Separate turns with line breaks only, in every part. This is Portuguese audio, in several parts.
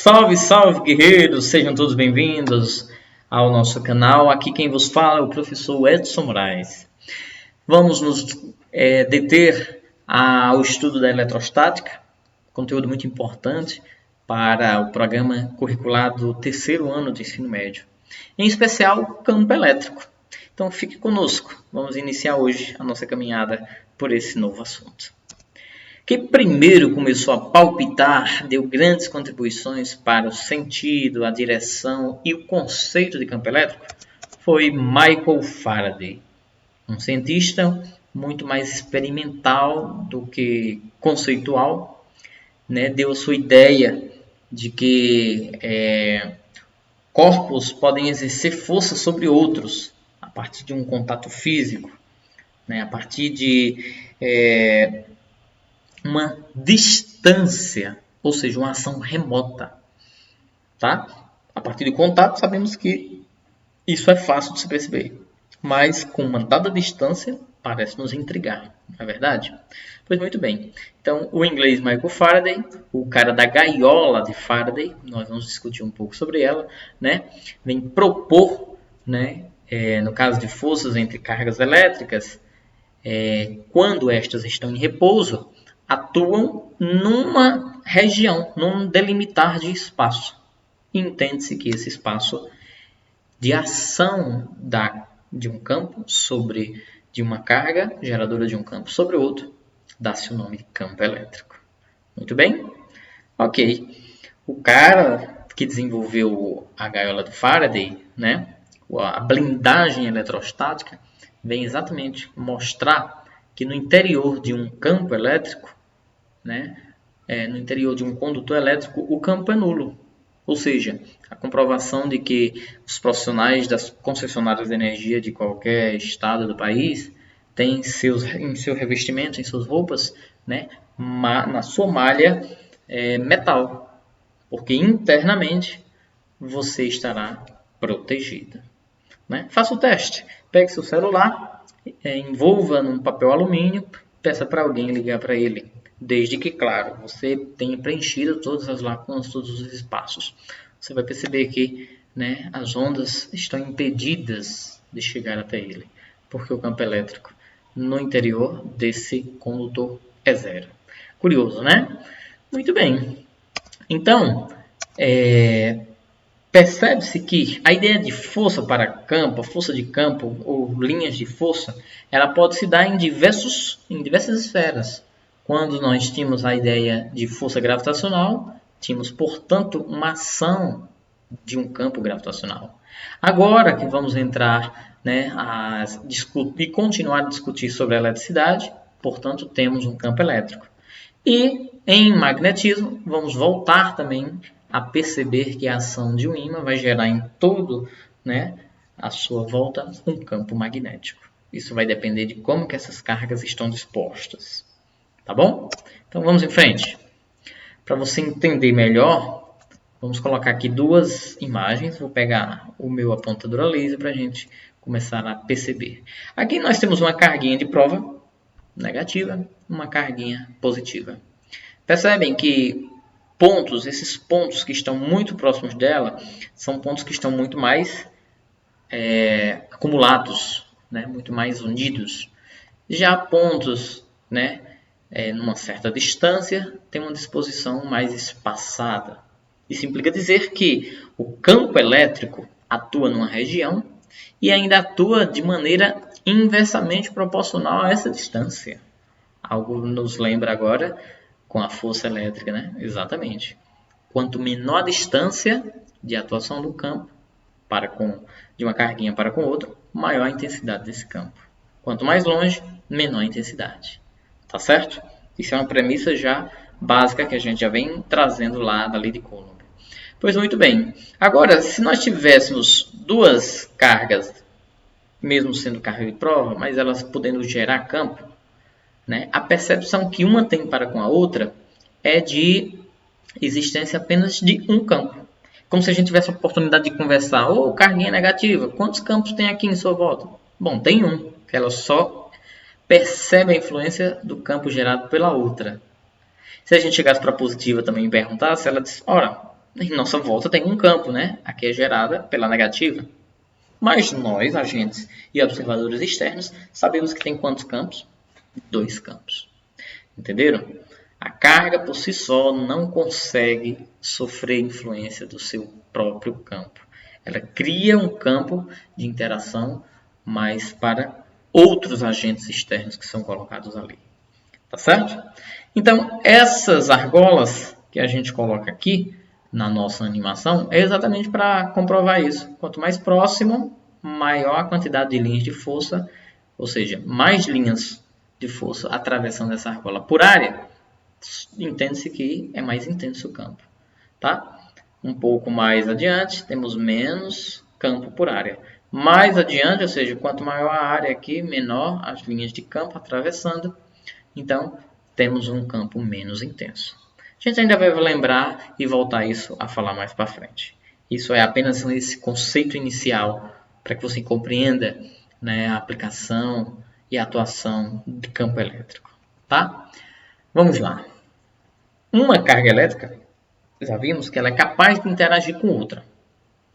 Salve, salve, guerreiros! Sejam todos bem-vindos ao nosso canal. Aqui quem vos fala é o professor Edson Moraes. Vamos nos deter ao estudo da eletrostática, conteúdo muito importante para o programa curricular do terceiro ano do ensino médio, em especial campo elétrico. Então fique conosco, vamos iniciar hoje a nossa caminhada por esse novo assunto. Quem primeiro começou a palpitar, deu grandes contribuições para o sentido, a direção e o conceito de campo elétrico foi Michael Faraday, um cientista muito mais experimental do que conceitual, né? Deu a sua ideia de que corpos podem exercer força sobre outros a partir de um contato físico, né? A partir de uma distância, ou seja, uma ação remota, tá? A partir de contato, sabemos que isso é fácil de se perceber, mas com uma dada distância, parece nos intrigar, não é verdade? Pois muito bem, então o inglês Michael Faraday, o cara da gaiola de Faraday, nós vamos discutir um pouco sobre ela, né? Vem propor, né? No caso de forças entre cargas elétricas, quando estas estão em repouso, atuam numa região, num delimitar de espaço. Entende-se que esse espaço de ação de um campo de uma carga geradora de um campo sobre o outro, dá-se o nome de campo elétrico. Muito bem? Ok. O cara que desenvolveu a gaiola de Faraday, né, a blindagem eletrostática, vem exatamente mostrar que no interior de um campo elétrico, né, no interior de um condutor elétrico, o campo é nulo. Ou seja, a comprovação de que os profissionais das concessionárias de energia de qualquer estado do país têm em seu revestimento, em suas roupas, né, na sua malha metal, porque internamente você estará protegido, né? Faça o teste, pegue seu celular, envolva num papel alumínio, peça para alguém ligar para ele. Desde que, claro, você tenha preenchido todas as lacunas, todos os espaços. Você vai perceber que, né, as ondas estão impedidas de chegar até ele, porque o campo elétrico no interior desse condutor é zero. Curioso, né? Muito bem. Então, percebe-se que a ideia de força para campo, força de campo ou linhas de força, ela pode se dar em diversas esferas. Quando nós tínhamos a ideia de força gravitacional, tínhamos, portanto, uma ação de um campo gravitacional. Agora que vamos entrar, né, e continuar a discutir sobre a eletricidade, portanto, temos um campo elétrico. E em magnetismo, vamos voltar também a perceber que a ação de um ímã vai gerar em todo, né, a sua volta um campo magnético. Isso vai depender de como que essas cargas estão dispostas. Tá bom? Então vamos em frente. Para você entender melhor, vamos colocar aqui duas imagens. Vou pegar o meu apontador a laser para a gente começar a perceber. Aqui nós temos uma carguinha de prova negativa, uma carguinha positiva. Percebem que esses pontos que estão muito próximos dela, são pontos que estão muito mais acumulados, né? Muito mais unidos. Já pontos, né, numa certa distância, tem uma disposição mais espaçada. Isso implica dizer que o campo elétrico atua numa região e ainda atua de maneira inversamente proporcional a essa distância. Algo nos lembra agora com a força elétrica, né? Exatamente. Quanto menor a distância de atuação do campo de uma carguinha para com outra, maior a intensidade desse campo. Quanto mais longe, menor a intensidade. Tá certo? Isso é uma premissa já básica que a gente já vem trazendo lá da lei de Coulomb. Pois muito bem. Agora, se nós tivéssemos duas cargas, mesmo sendo carga de prova, mas elas podendo gerar campo, né, a percepção que uma tem para com a outra é de existência apenas de um campo. Como se a gente tivesse a oportunidade de conversar. Carguinha negativa, quantos campos tem aqui em sua volta? Bom, tem um, que ela só percebe a influência do campo gerado pela outra. Se a gente chegasse para a positiva também e perguntasse, ela diz, ora, em nossa volta tem um campo, né? Aqui é gerada pela negativa. Mas nós, agentes e observadores externos, sabemos que tem quantos campos? 2 campos. Entenderam? A carga por si só não consegue sofrer influência do seu próprio campo. Ela cria um campo de interação, mas para outros agentes externos que são colocados ali. Tá certo? Então, essas argolas que a gente coloca aqui na nossa animação é exatamente para comprovar isso. Quanto mais próximo, maior a quantidade de linhas de força, ou seja, mais linhas de força atravessando essa argola por área, entende-se que é mais intenso o campo. Tá? Um pouco mais adiante, temos menos campo por área. Mais adiante, ou seja, quanto maior a área aqui, menor as linhas de campo atravessando. Então, temos um campo menos intenso. A gente ainda vai lembrar e voltar isso a falar mais para frente. Isso é apenas esse conceito inicial para que você compreenda, né, a aplicação e a atuação de campo elétrico. Tá? Vamos lá. Uma carga elétrica, já vimos que ela é capaz de interagir com outra.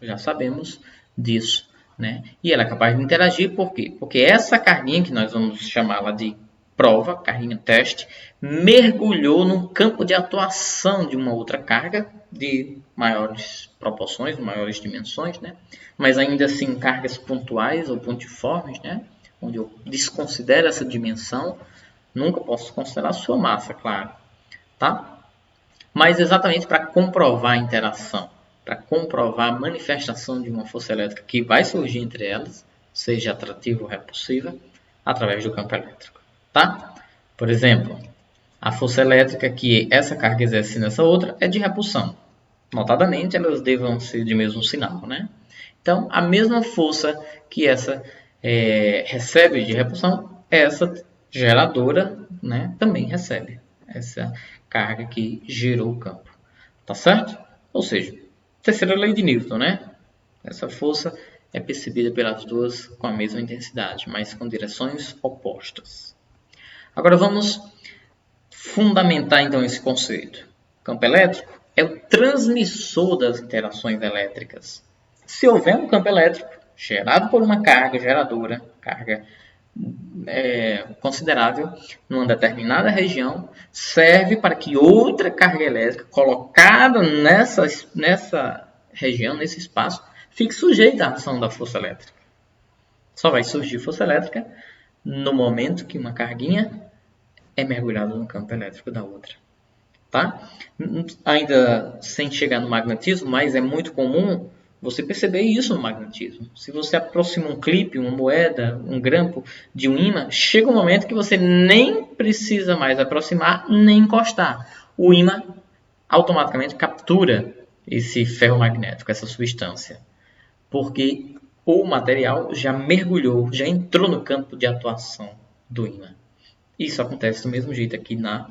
Já sabemos disso. Né? E ela é capaz de interagir por quê? Porque essa carguinha, que nós vamos chamá-la de prova, carguinha teste, mergulhou num campo de atuação de uma outra carga de maiores proporções, maiores dimensões, né? Mas ainda assim cargas pontuais ou pontiformes, né? Onde eu desconsidero essa dimensão, nunca posso considerar a sua massa, claro, tá? Mas exatamente para comprovar a interação, para comprovar a manifestação de uma força elétrica que vai surgir entre elas, seja atrativa ou repulsiva, através do campo elétrico. Tá? Por exemplo, a força elétrica que essa carga exerce nessa outra é de repulsão. Notadamente, elas devam ser de mesmo sinal. Né? Então, a mesma força que essa recebe de repulsão, essa geradora, né, também recebe essa carga que gerou o campo. Tá certo? Ou seja, terceira lei de Newton, né? Essa força é percebida pelas duas com a mesma intensidade, mas com direções opostas. Agora vamos fundamentar então esse conceito. O campo elétrico é o transmissor das interações elétricas. Se houver um campo elétrico gerado por uma carga geradora, carga considerável numa determinada região, serve para que outra carga elétrica colocada nessa região, nesse espaço, fique sujeita à ação da força elétrica. Só vai surgir força elétrica no momento que uma carguinha é mergulhada no campo elétrico da outra. Tá? Ainda sem chegar no magnetismo, mas é muito comum você perceber isso no magnetismo. Se você aproxima um clipe, uma moeda, um grampo de um ímã, chega um momento que você nem precisa mais aproximar nem encostar. O ímã automaticamente captura esse ferro magnético, essa substância, porque o material já mergulhou, já entrou no campo de atuação do ímã. Isso acontece do mesmo jeito aqui na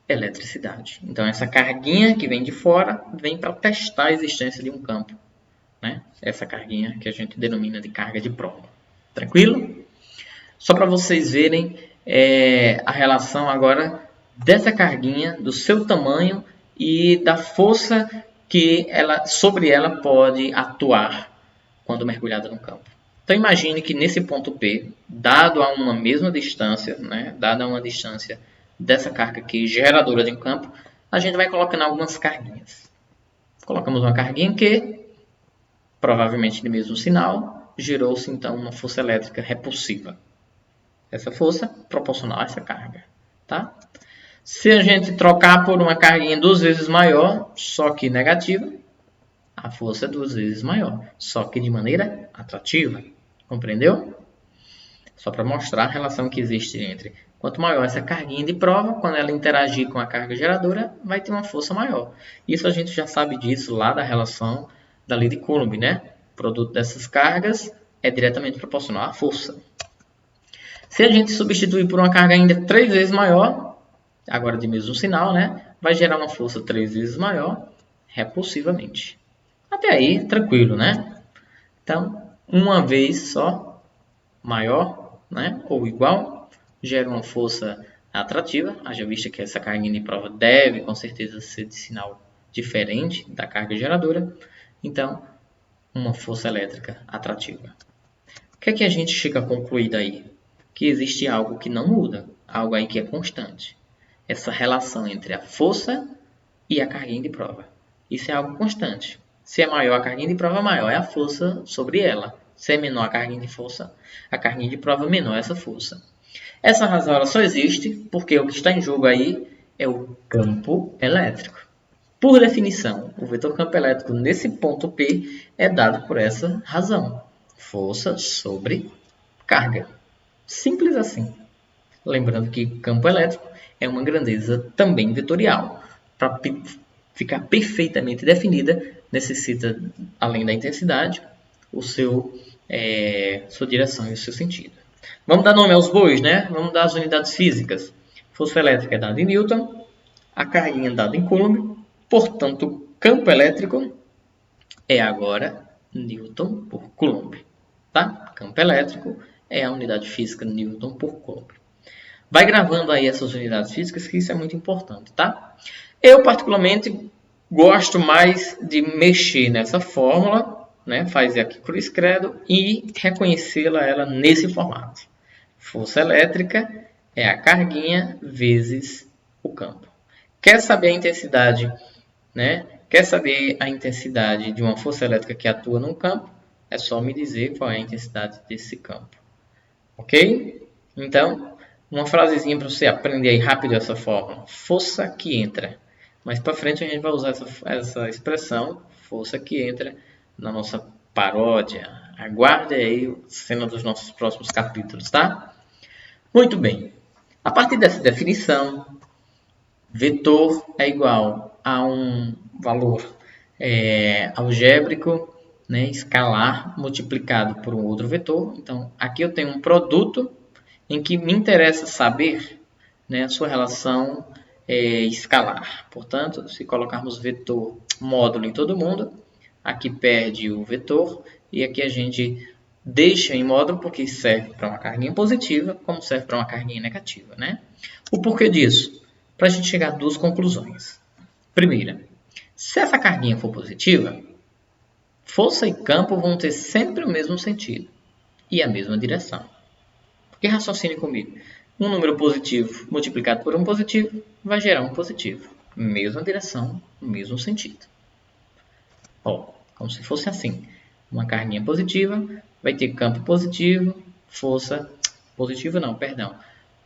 eletricidade. Então, essa carguinha que vem de fora vem para testar a existência de um campo. Né? Essa carguinha que a gente denomina de carga de prova. Tranquilo? Só para vocês verem a relação agora dessa carguinha, do seu tamanho e da força que sobre ela pode atuar quando mergulhada no campo. Então imagine que nesse ponto P, dado a uma mesma distância, né, dada uma distância dessa carga aqui, geradora de um campo, a gente vai colocando algumas carguinhas. Colocamos uma carguinha que, provavelmente de mesmo sinal, gerou-se então uma força elétrica repulsiva. Essa força proporcional a essa carga. Tá? Se a gente trocar por uma carguinha 2 vezes maior, só que negativa, a força é 2 vezes maior, só que de maneira atrativa. Compreendeu? Só para mostrar a relação que existe entre quanto maior essa carguinha de prova, quando ela interagir com a carga geradora, vai ter uma força maior. Isso a gente já sabe disso lá da relação da lei de Coulomb, né? O produto dessas cargas é diretamente proporcional à força. Se a gente substituir por uma carga ainda 3 vezes maior, agora de mesmo sinal, né? Vai gerar uma força 3 vezes maior, repulsivamente. Até aí, tranquilo, né? Então, uma vez só, maior, né? Ou igual, gera uma força atrativa. Haja vista que essa carguinha de prova deve, com certeza, ser de sinal diferente da carga geradora, então uma força elétrica atrativa. O que é que a gente chega a concluir daí? Que existe algo que não muda, algo aí que é constante. Essa relação entre a força e a carguinha de prova. Isso é algo constante. Se é maior a carguinha de prova, maior é a força sobre ela. Se é menor a carguinha de força, a carguinha de prova, menor essa força. Essa razão ela só existe porque o que está em jogo aí é o campo elétrico. Por definição, o vetor campo elétrico nesse ponto P é dado por essa razão. Força sobre carga. Simples assim. Lembrando que campo elétrico é uma grandeza também vetorial. Para ficar perfeitamente definida, necessita, além da intensidade, sua direção e o seu sentido. Vamos dar nome aos bois, né? Vamos dar as unidades físicas. Força elétrica é dada em Newton, a carguinha é dada em Coulomb, portanto, o campo elétrico é agora Newton por Coulomb. Tá? Campo elétrico é a unidade física Newton por Coulomb. Vai gravando aí essas unidades físicas, que isso é muito importante, tá? Eu, particularmente, gosto mais de mexer nessa fórmula, né? Fazer aqui cruz credo e reconhecê-la ela nesse formato. Força elétrica é a carguinha vezes o campo. Quer saber a intensidade, né? Quer saber a intensidade de uma força elétrica que atua num campo? É só me dizer qual é a intensidade desse campo. Ok? Então, uma frasezinha para você aprender aí rápido essa fórmula. Força que entra. Mais para frente a gente vai usar essa expressão, força que entra, na nossa paródia. Aguarde aí a cena dos nossos próximos capítulos, tá? Muito bem. A partir dessa definição, vetor é igual a um valor algébrico, né, escalar, multiplicado por um outro vetor. Então, aqui eu tenho um produto em que me interessa saber, né, a sua relação escalar. Portanto, se colocarmos vetor módulo em todo mundo, aqui perde o vetor e aqui a gente deixa em módulo porque serve para uma carguinha positiva como serve para uma carguinha negativa, né? O porquê disso? Para a gente chegar a duas conclusões. Primeira, se essa carguinha for positiva, força e campo vão ter sempre o mesmo sentido e a mesma direção. Porque raciocine comigo. Um número positivo multiplicado por um positivo vai gerar um positivo. Mesma direção, mesmo sentido. Ó, como se fosse assim. Uma carguinha positiva vai ter campo positivo, força... Positivo não, perdão.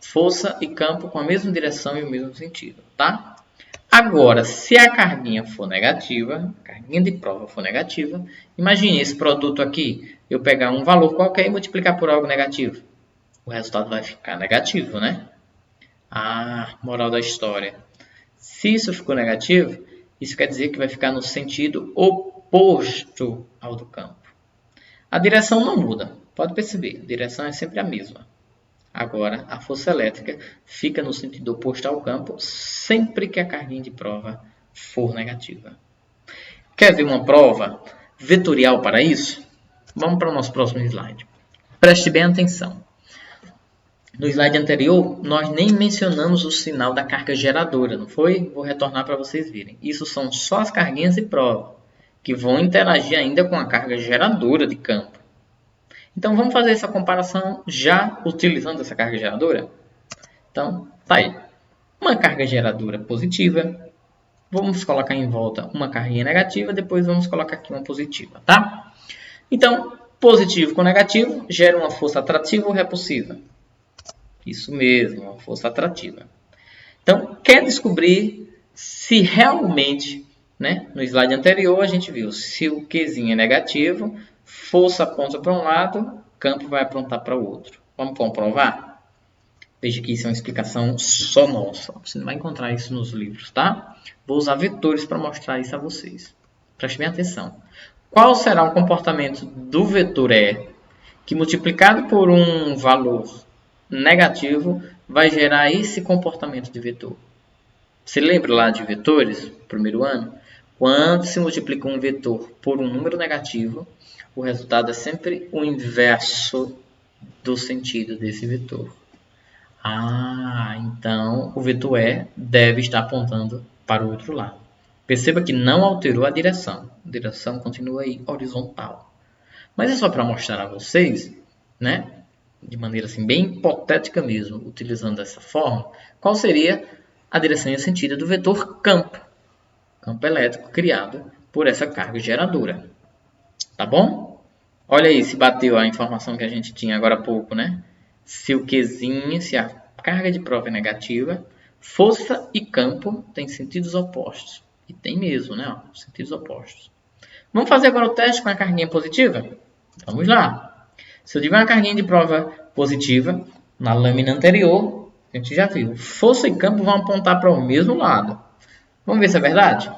Força e campo com a mesma direção e o mesmo sentido, tá? Agora, se a carguinha for negativa, a carguinha de prova for negativa, imagine esse produto aqui, eu pegar um valor qualquer e multiplicar por algo negativo. O resultado vai ficar negativo, né? Ah, moral da história. Se isso ficou negativo, isso quer dizer que vai ficar no sentido oposto ao do campo. A direção não muda, pode perceber, a direção é sempre a mesma. Agora, a força elétrica fica no sentido oposto ao campo sempre que a carguinha de prova for negativa. Quer ver uma prova vetorial para isso? Vamos para o nosso próximo slide. Preste bem atenção. No slide anterior, nós nem mencionamos o sinal da carga geradora, não foi? Vou retornar para vocês verem. Isso são só as carguinhas de prova, que vão interagir ainda com a carga geradora de campo. Então, vamos fazer essa comparação já utilizando essa carga geradora? Então, tá aí. Uma carga geradora positiva. Vamos colocar em volta uma carguinha negativa, depois vamos colocar aqui uma positiva, tá? Então, positivo com negativo gera uma força atrativa ou repulsiva? Isso mesmo, uma força atrativa. Então, quer descobrir se realmente, né, no slide anterior a gente viu, se o Qzinho é negativo, força aponta para um lado, campo vai apontar para o outro. Vamos comprovar? Veja que isso é uma explicação só nossa. Você não vai encontrar isso nos livros, tá? Vou usar vetores para mostrar isso a vocês. Preste bem atenção. Qual será o comportamento do vetor E que multiplicado por um valor negativo vai gerar esse comportamento de vetor? Você lembra lá de vetores, primeiro ano? Quando se multiplica um vetor por um número negativo, o resultado é sempre o inverso do sentido desse vetor. Ah, então o vetor E deve estar apontando para o outro lado. Perceba que não alterou a direção. A direção continua aí horizontal. Mas é só para mostrar a vocês, né, de maneira assim, bem hipotética mesmo, utilizando dessa forma, qual seria a direção e o sentido do vetor campo elétrico criado por essa carga geradora. Tá bom? Olha aí se bateu a informação que a gente tinha agora há pouco, né? Se o Qzinho, se a carga de prova é negativa, força e campo têm sentidos opostos. E tem mesmo, né? Ó, sentidos opostos. Vamos fazer agora o teste com a carguinha positiva? Vamos lá. Se eu tiver uma carguinha de prova positiva, na lâmina anterior, a gente já viu, força e campo vão apontar para o mesmo lado. Vamos ver se é verdade?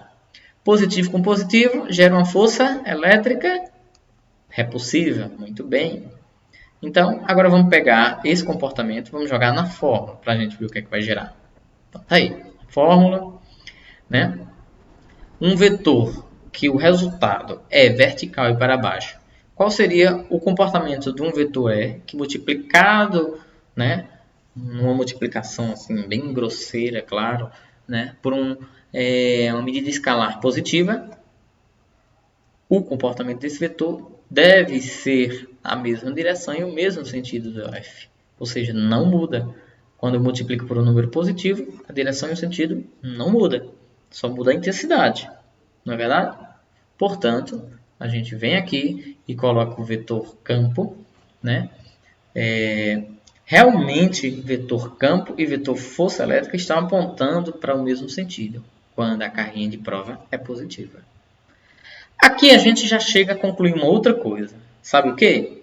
Positivo com positivo gera uma força elétrica repulsiva. Muito bem. Então, agora vamos pegar esse comportamento, vamos jogar na fórmula para a gente ver o que é que vai gerar. Então, tá aí. Fórmula, né? Um vetor que o resultado é vertical e para baixo. Qual seria o comportamento de um vetor E que multiplicado, né, uma multiplicação assim bem grosseira, claro, né, por uma medida escalar positiva, o comportamento desse vetor deve ser a mesma direção e o mesmo sentido do F. Ou seja, não muda. Quando eu multiplico por um número positivo, a direção e o sentido não muda. Só muda a intensidade. Não é verdade? Portanto, a gente vem aqui e coloca o vetor campo, né? Realmente, vetor campo e vetor força elétrica estão apontando para o mesmo sentido, quando a carrinha de prova é positiva. Aqui a gente já chega a concluir uma outra coisa. Sabe o quê?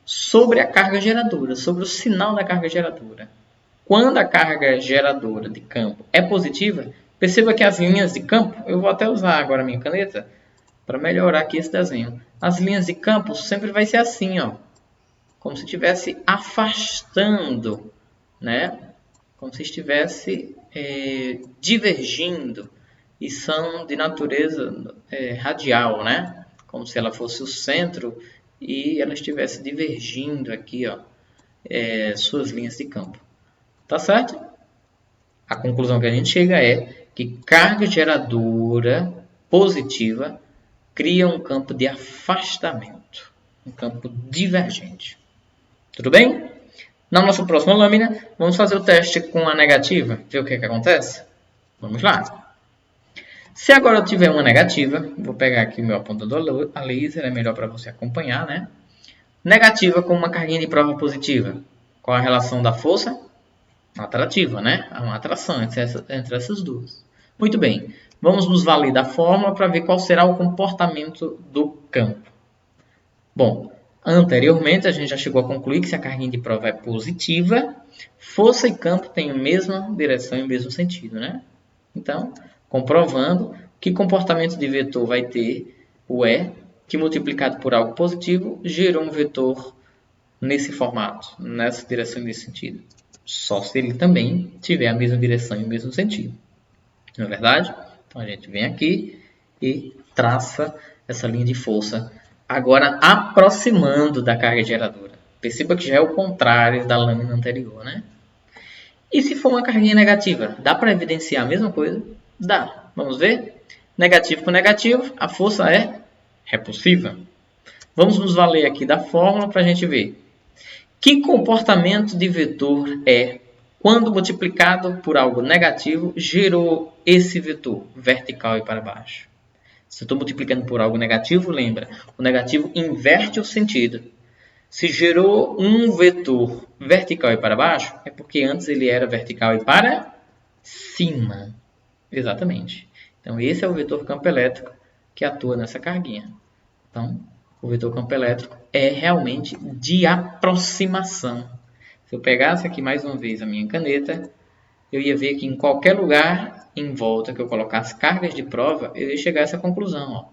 Sobre a carga geradora, sobre o sinal da carga geradora. Quando a carga geradora de campo é positiva, perceba que as linhas de campo, eu vou até usar agora a minha caneta para melhorar aqui esse desenho. As linhas de campo sempre vai ser assim, ó, como se estivesse afastando, né? Como se estivesse divergindo. E são de natureza radial, né? Como se ela fosse o centro e ela estivesse divergindo aqui, ó, suas linhas de campo. Tá certo? A conclusão que a gente chega é que carga geradora positiva cria um campo de afastamento, um campo divergente. Tudo bem? Na nossa próxima lâmina, vamos fazer o teste com a negativa, ver o que acontece? Vamos lá. Se agora eu tiver uma negativa, vou pegar aqui o meu apontador a laser, é melhor para você acompanhar, né? Negativa com uma carguinha de prova positiva. Qual a relação da força? Atrativa, né? Há uma atração entre essas duas. Muito bem. Vamos nos valer da fórmula para ver qual será o comportamento do campo. Bom, anteriormente a gente já chegou a concluir que se a carguinha de prova é positiva, força e campo têm a mesma direção e o mesmo sentido, né? Então, comprovando que comportamento de vetor vai ter o E, que multiplicado por algo positivo, gerou um vetor nesse formato, nessa direção e nesse sentido. Só se ele também tiver a mesma direção e o mesmo sentido. Não é verdade? Então a gente vem aqui e traça essa linha de força, agora aproximando da carga geradora. Perceba que já é o contrário da lâmina anterior, né? E se for uma carguinha negativa, dá para evidenciar a mesma coisa? Dá. Vamos ver? Negativo com negativo, a força é repulsiva. Vamos nos valer aqui da fórmula para a gente ver. Que comportamento de vetor é quando multiplicado por algo negativo gerou esse vetor vertical e para baixo? Se eu estou multiplicando por algo negativo, lembra, o negativo inverte o sentido. Se gerou um vetor vertical e para baixo, é porque antes ele era vertical e para cima. Exatamente. Então, esse é o vetor campo elétrico que atua nessa carguinha. Então, o vetor campo elétrico é realmente de aproximação. Se eu pegasse aqui mais uma vez a minha caneta, eu ia ver que em qualquer lugar em volta que eu colocasse cargas de prova, eu ia chegar a essa conclusão. Ó.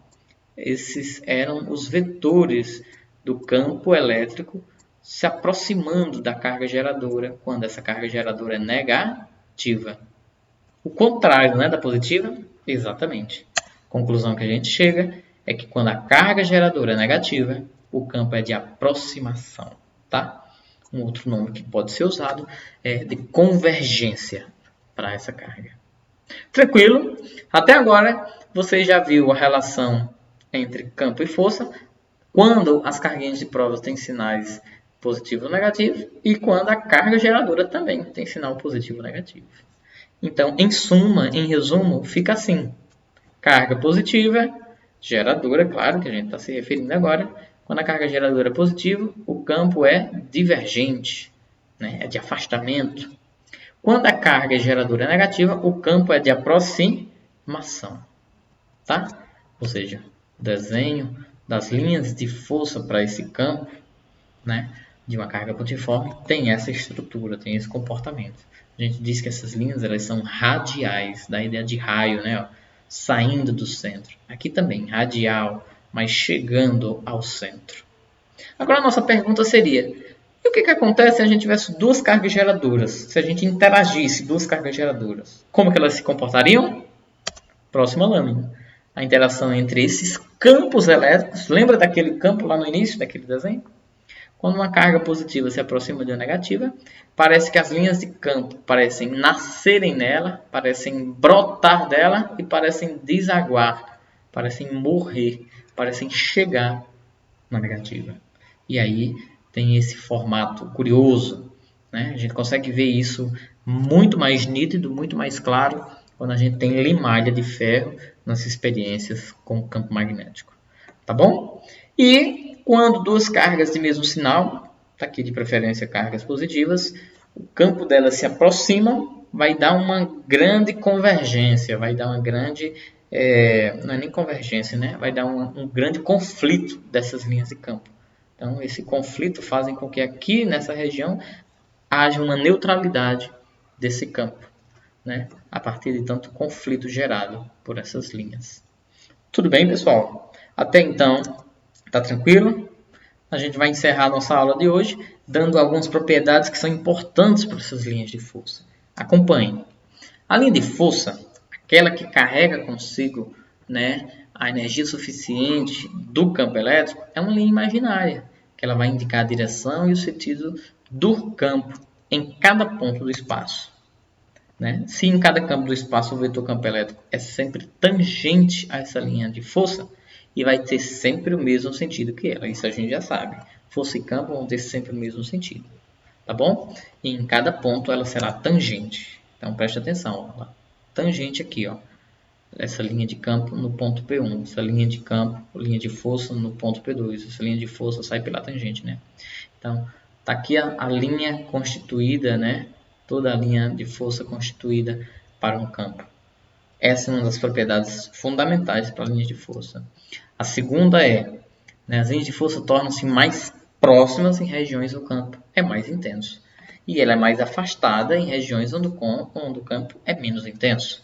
Esses eram os vetores do campo elétrico se aproximando da carga geradora, quando essa carga geradora é negativa. O contrário, né, da positiva? Exatamente. A conclusão que a gente chega é que quando a carga geradora é negativa, o campo é de aproximação, tá? Um outro nome que pode ser usado é de convergência para essa carga. Tranquilo? Até agora você já viu a relação entre campo e força quando as carguinhas de provas têm sinais positivo ou negativo e quando a carga geradora também tem sinal positivo ou negativo. Então, em suma, em resumo, fica assim. Carga positiva, geradora, claro que a gente está se referindo agora. Quando a carga geradora é positiva, o campo é divergente, né? É de afastamento. Quando a carga geradora é negativa, o campo é de aproximação. Tá? Ou seja, o desenho das linhas de força para esse campo, né, de uma carga pontiforme tem essa estrutura, tem esse comportamento. A gente diz que essas linhas elas são radiais, da ideia de raio, né, ó, saindo do centro. Aqui também, radial, mas chegando ao centro. Agora a nossa pergunta seria, e o que acontece se a gente tivesse duas cargas geradoras? Se a gente interagisse duas cargas geradoras? Como que elas se comportariam? Próxima lâmina. A interação entre esses campos elétricos, lembra daquele campo lá no início daquele desenho? Quando uma carga positiva se aproxima de uma negativa, parece que as linhas de campo parecem nascerem nela, parecem brotar dela e parecem desaguar, parecem morrer, parecem chegar na negativa. E aí tem esse formato curioso, né? A gente consegue ver isso muito mais nítido, muito mais claro quando a gente tem limalha de ferro nas experiências com o campo magnético. Tá bom? E quando duas cargas de mesmo sinal, tá aqui de preferência cargas positivas, o campo delas se aproximam, vai dar uma grande convergência, vai dar uma grande, não é nem convergência, né? Vai dar um grande conflito dessas linhas de campo. Então, esse conflito faz com que aqui nessa região haja uma neutralidade desse campo, né? A partir de tanto conflito gerado por essas linhas. Tudo bem, pessoal? Até então, tá tranquilo? A gente vai encerrar nossa aula de hoje dando algumas propriedades que são importantes para essas linhas de força. Acompanhe. A linha de força, aquela que carrega consigo, né, a energia suficiente do campo elétrico, é uma linha imaginária, que ela vai indicar a direção e o sentido do campo em cada ponto do espaço. Né? Se em cada campo do espaço o vetor campo elétrico é sempre tangente a essa linha de força, e vai ter sempre o mesmo sentido que ela. Isso a gente já sabe. Força e campo vão ter sempre o mesmo sentido. Tá bom? E em cada ponto ela será tangente. Então preste atenção. Ó. Tangente aqui, ó. Essa linha de campo no ponto P1. Essa linha de campo, linha de força no ponto P2. Essa linha de força sai pela tangente, né? Então, tá aqui a linha constituída, né? Toda a linha de força constituída para um campo. Essa é uma das propriedades fundamentais para linhas de força. A segunda é, né, as linhas de força tornam-se mais próximas em regiões onde o campo é mais intenso. E ela é mais afastada em regiões onde o campo é menos intenso.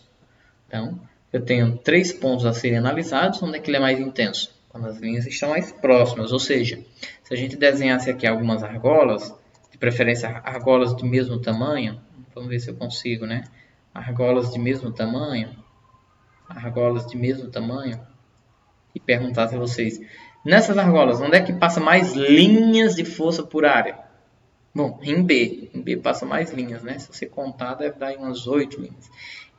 Então, eu tenho 3 pontos a serem analisados. Onde é que ele é mais intenso? Quando as linhas estão mais próximas. Ou seja, se a gente desenhasse aqui algumas argolas, de preferência argolas de mesmo tamanho, vamos ver se eu consigo, né? Argolas de mesmo tamanho, e perguntasse a vocês, nessas argolas, onde é que passa mais linhas de força por área? Bom, em B passa mais linhas, né? Se você contar, deve dar umas 8 linhas.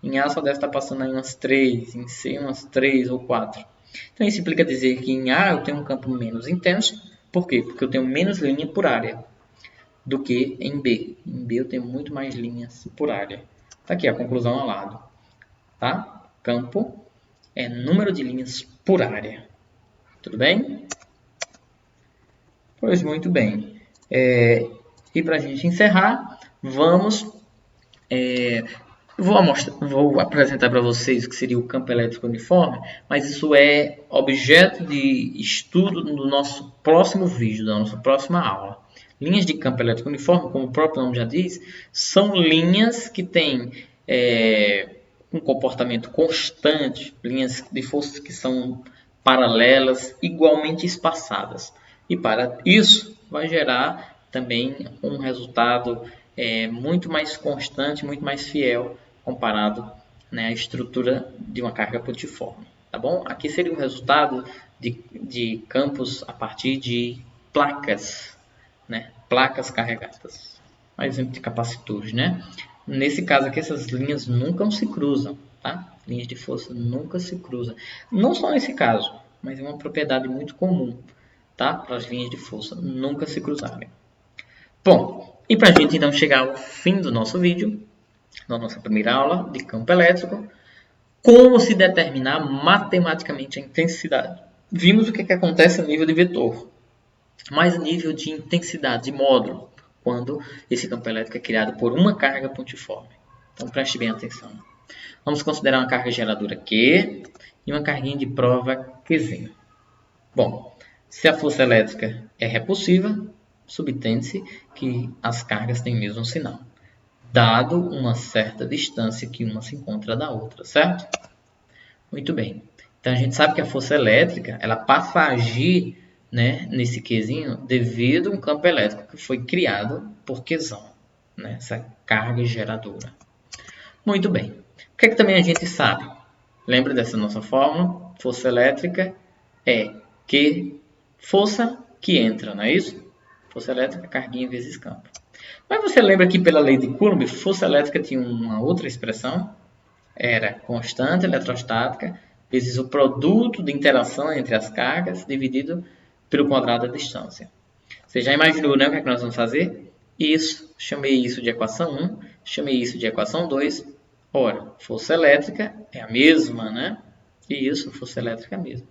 Em A só deve estar passando aí umas 3, em C umas 3 ou 4. Então isso implica dizer que em A eu tenho um campo menos intenso. Por quê? Porque eu tenho menos linha por área do que em B. Em B eu tenho muito mais linhas por área. Está aqui a conclusão ao lado. Tá? Campo é número de linhas por área. Tudo bem? Pois muito bem. E para a gente encerrar, vou apresentar para vocês o que seria o campo elétrico uniforme, mas isso é objeto de estudo no nosso próximo vídeo, da nossa próxima aula. Linhas de campo elétrico uniforme, como o próprio nome já diz, são linhas que têm um comportamento constante, linhas de forças que são paralelas, igualmente espaçadas. E para isso vai gerar também um resultado muito mais constante, muito mais fiel comparado, né, à estrutura de uma carga pontiforme. Tá bom? Aqui seria o resultado de campos a partir de placas, né? Placas carregadas. Um exemplo de capacitores, né? Nesse caso aqui, essas linhas nunca se cruzam, tá? linhas de força nunca se cruzam. Não só nesse caso, mas é uma propriedade muito comum, tá? Para as linhas de força nunca se cruzarem. Bom, e para a gente então chegar ao fim do nosso vídeo, na nossa primeira aula de campo elétrico, como se determinar matematicamente a intensidade. Vimos o que acontece a nível de vetor, mas a nível de intensidade, de módulo, quando esse campo elétrico é criado por uma carga pontiforme. Então preste bem atenção. Vamos considerar uma carga geradora Q e uma carguinha de prova Qzinho. Bom, se a força elétrica é repulsiva, subtende-se que as cargas têm o mesmo sinal, dado uma certa distância que uma se encontra da outra, certo? Muito bem. Então a gente sabe que a força elétrica ela passa a agir, né, nesse Qzinho devido a um campo elétrico que foi criado por Qzão, né, essa carga geradora. Muito bem. O que também a gente sabe? Lembra dessa nossa fórmula? Força elétrica é Q, força que entra, não é isso? Força elétrica, carguinha vezes campo. Mas você lembra que pela lei de Coulomb, força elétrica tinha uma outra expressão? Era constante eletrostática vezes o produto de interação entre as cargas dividido pelo quadrado da distância. Você já imaginou, né, o que é que nós vamos fazer? Isso, chamei isso de equação 1, chamei isso de equação 2. Ora, força elétrica é a mesma, né? E isso, força elétrica é a mesma.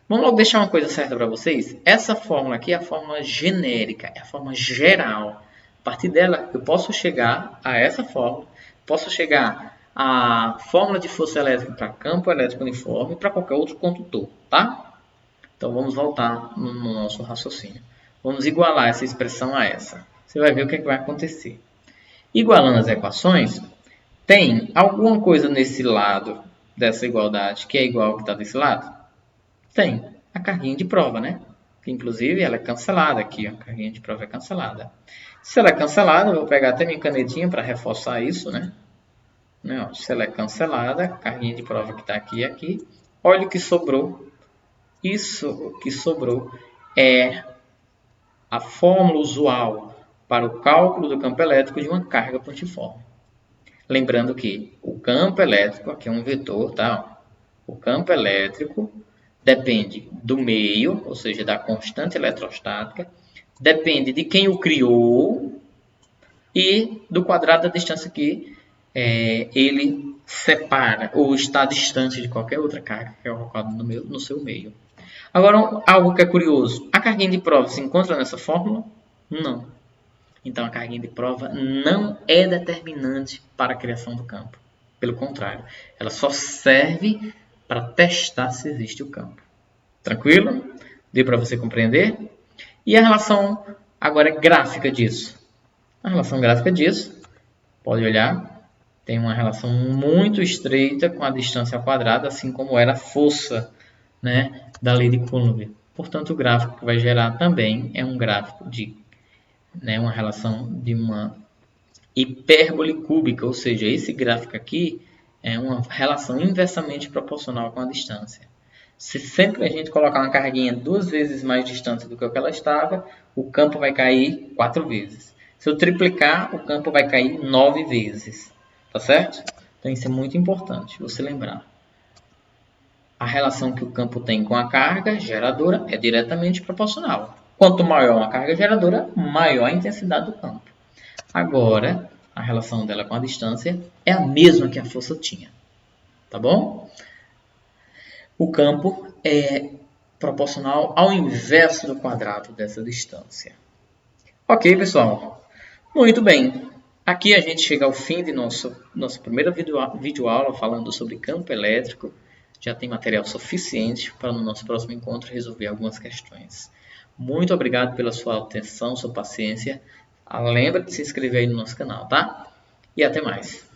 Vamos logo deixar uma coisa certa para vocês. Essa fórmula aqui é a fórmula genérica, é a fórmula geral. A partir dela, eu posso chegar a essa fórmula, posso chegar à fórmula de força elétrica para campo elétrico uniforme e para qualquer outro condutor, tá? Então, vamos voltar no nosso raciocínio. Vamos igualar essa expressão a essa. Você vai ver o que vai acontecer. Igualando as equações, tem alguma coisa nesse lado dessa igualdade que é igual ao que está desse lado? Tem. A carguinha de prova, né? Que, inclusive, ela é cancelada aqui. Ó. A carguinha de prova é cancelada. Se ela é cancelada, eu vou pegar até minha canetinha para reforçar isso, né? Se ela é cancelada, a carguinha de prova que está aqui e aqui. Olha o que sobrou. Isso que sobrou é a fórmula usual para o cálculo do campo elétrico de uma carga pontiforme. Lembrando que o campo elétrico, aqui é um vetor, tá? O campo elétrico depende do meio, ou seja, da constante eletrostática, depende de quem o criou e do quadrado da distância que ele separa ou está distante de qualquer outra carga que é colocada no seu meio. Agora, algo que é curioso, a carguinha de prova se encontra nessa fórmula? Não. Então, a carguinha de prova não é determinante para a criação do campo. Pelo contrário, ela só serve para testar se existe o campo. Tranquilo? Deu para você compreender? E a relação agora gráfica disso? A relação gráfica disso, pode olhar, tem uma relação muito estreita com a distância ao quadrado, assim como era a força, né, da lei de Coulomb. Portanto, o gráfico que vai gerar também é um gráfico de uma relação de uma hipérbole cúbica, ou seja, esse gráfico aqui é uma relação inversamente proporcional com a distância. Se sempre a gente colocar uma carguinha 2 vezes mais distante do que ela estava, o campo vai cair 4 vezes. Se eu triplicar, o campo vai cair 9 vezes. Tá certo? Então isso é muito importante você lembrar. A relação que o campo tem com a carga geradora é diretamente proporcional. Quanto maior a carga geradora, maior a intensidade do campo. Agora, a relação dela com a distância é a mesma que a força tinha. Tá bom? O campo é proporcional ao inverso do quadrado dessa distância. Ok, pessoal? Muito bem. Aqui a gente chega ao fim de nossa primeira videoaula falando sobre campo elétrico. Já tem material suficiente para no nosso próximo encontro resolver algumas questões. Muito obrigado pela sua atenção, sua paciência. Lembra de se inscrever aí no nosso canal, tá? E até mais.